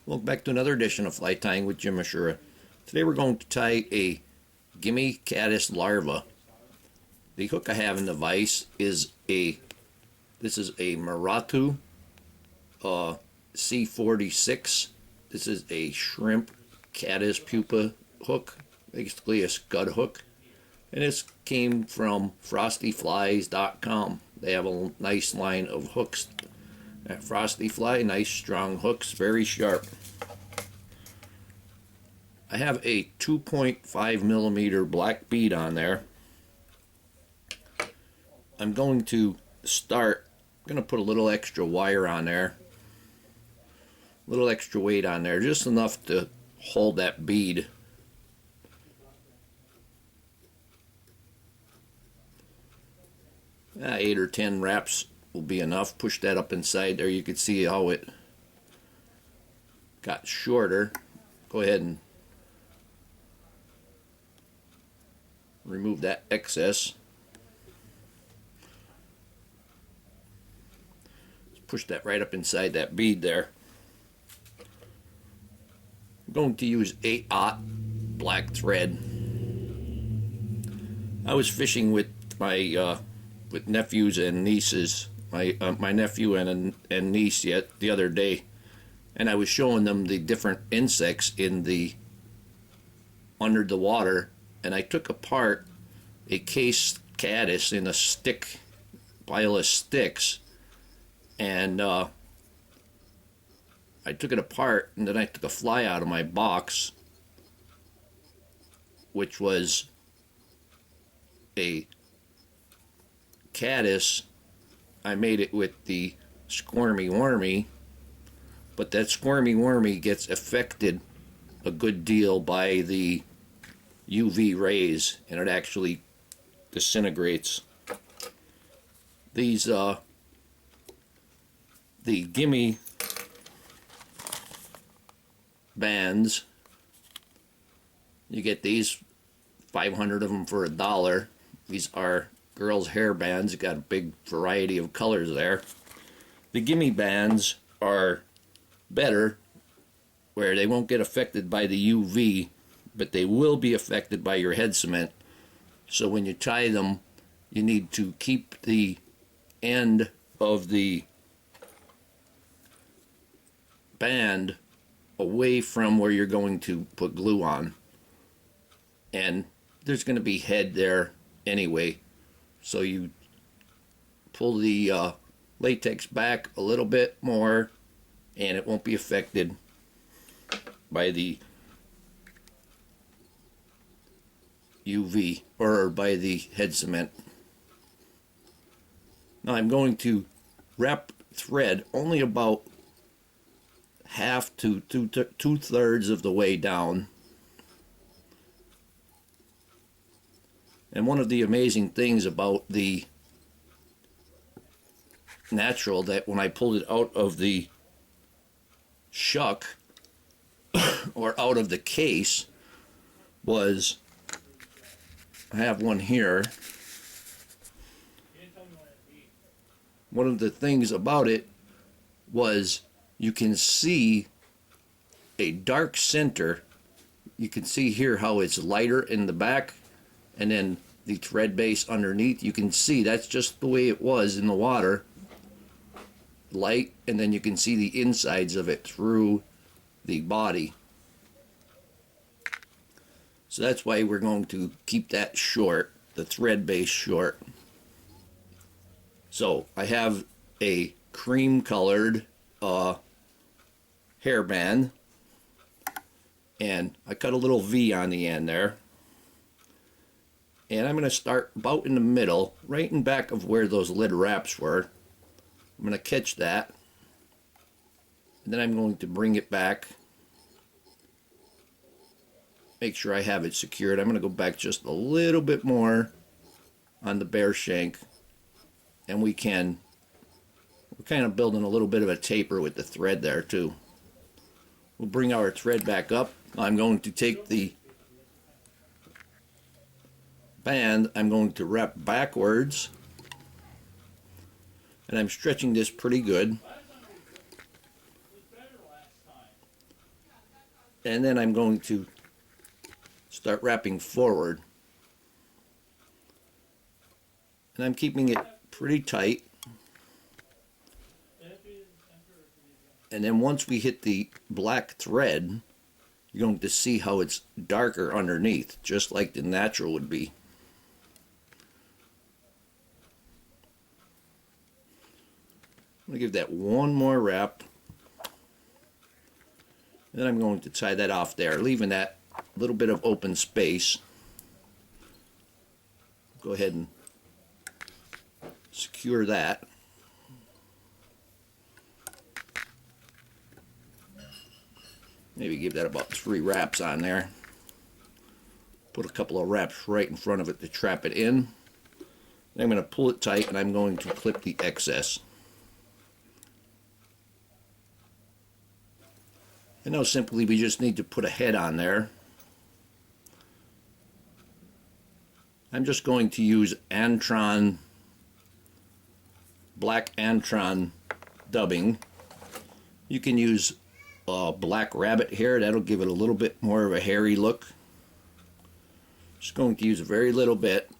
Welcome back to another edition of Fly Tying with Jim Misiura. Today we're going to tie a Gimme Caddis Larva. The hook I have in the vise is this is a Maratu C46. This is a shrimp caddis pupa hook, basically a scud hook. And this came from frostyflies.com. They have a nice line of hooks at Frosty Fly, nice strong hooks, very sharp. I have a 2.5 millimeter black bead on there. I'm going to put a little extra wire on there, a little extra weight on there, just enough to hold that bead. Ah, 8 or 10 wraps will be enough. Push that up inside there. You can see how it got shorter. Go ahead and remove that excess. Push that right up inside that bead there. I'm going to use 8/0 black thread. I was fishing with my with nephews and nieces, my nephew and niece the other day, and I was showing them the different insects under the water, and I took apart a case caddis in a pile of sticks, and I took it apart, and then I took a fly out of my box, which was a caddis. I made it with the squirmy wormy, but that squirmy wormy gets affected a good deal by the UV rays, and it actually disintegrates. The Gimme bands, you get these 500 of them for $1. These are girls' hair bands. You got a big variety of colors there. The Gimme bands are better, where they won't get affected by the UV, but they will be affected by your head cement. So when you tie them, you need to keep the end of the band away from where you're going to put glue on. And there's going to be head there anyway. So you pull the latex back a little bit more, and it won't be affected by the UV or by the head cement. Now I'm going to wrap thread only about half to two-thirds of the way down. And one of the amazing things about the natural, that when I pulled it out of the shuck or out of the case, was, I have one here. One of the things about it was you can see a dark center. You can see here how it's lighter in the back, and then the thread base underneath. You can see that's just the way it was in the water, light, and then you can see the insides of it through the body. So that's why we're going to keep that short, the thread base short. So I have a cream colored hairband, and I cut a little V on the end there. And I'm going to start about in the middle, right in back of where those lid wraps were. I'm going to catch that, and then I'm going to bring it back, make sure I have it secured. I'm going to go back just a little bit more on the bare shank, and we're kind of building a little bit of a taper with the thread there too. We'll bring our thread back up. I'm going to take the band, I'm going to wrap backwards, and I'm stretching this pretty good. And then I'm going to start wrapping forward. And I'm keeping it pretty tight. And then once we hit the black thread, you're going to see how it's darker underneath, just like the natural would be. I'm going to give that one more wrap. Then I'm going to tie that off there, leaving that little bit of open space. Go ahead and secure that. Maybe give that about 3 wraps on there. Put a couple of wraps right in front of it to trap it in. Then I'm going to pull it tight and I'm going to clip the excess. And now simply we just need to put a head on there. I'm just going to use Antron, black Antron dubbing. You can use black rabbit hair, that'll give it a little bit more of a hairy look. Just going to use a very little bit.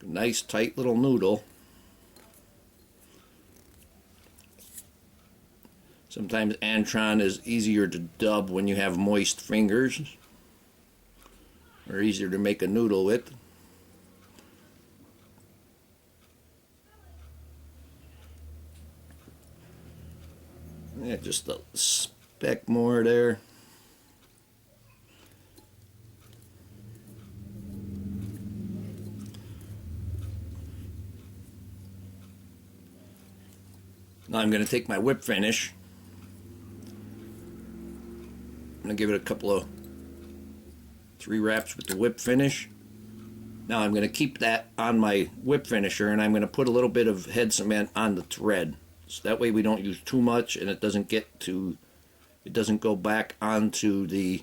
A nice tight little noodle. Sometimes Antron is easier to dub when you have moist fingers, or easier to make a noodle with. Yeah, just a speck more there. Now I'm going to take my whip finish. I'm going to give it a couple of 3 wraps with the whip finish. Now I'm going to keep that on my whip finisher, and I'm going to put a little bit of head cement on the thread. So that way we don't use too much and it doesn't go back onto the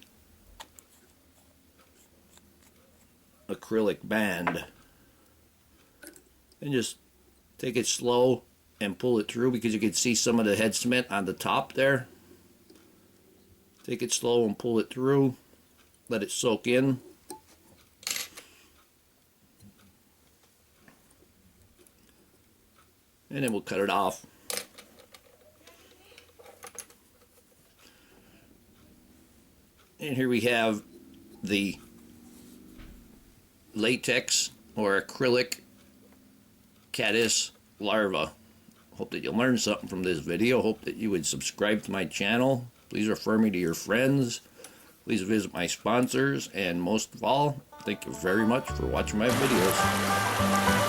acrylic band. And just take it slow and pull it through, because you can see some of the head cement on the top there. Take it slow and pull it through. Let it soak in. And then we'll cut it off. And here we have the latex or acrylic Caddis Larva. Hope that you'll learn something from this video. Hope that you would subscribe to my channel. Please refer me to your friends. Please visit my sponsors. And most of all, thank you very much for watching my videos.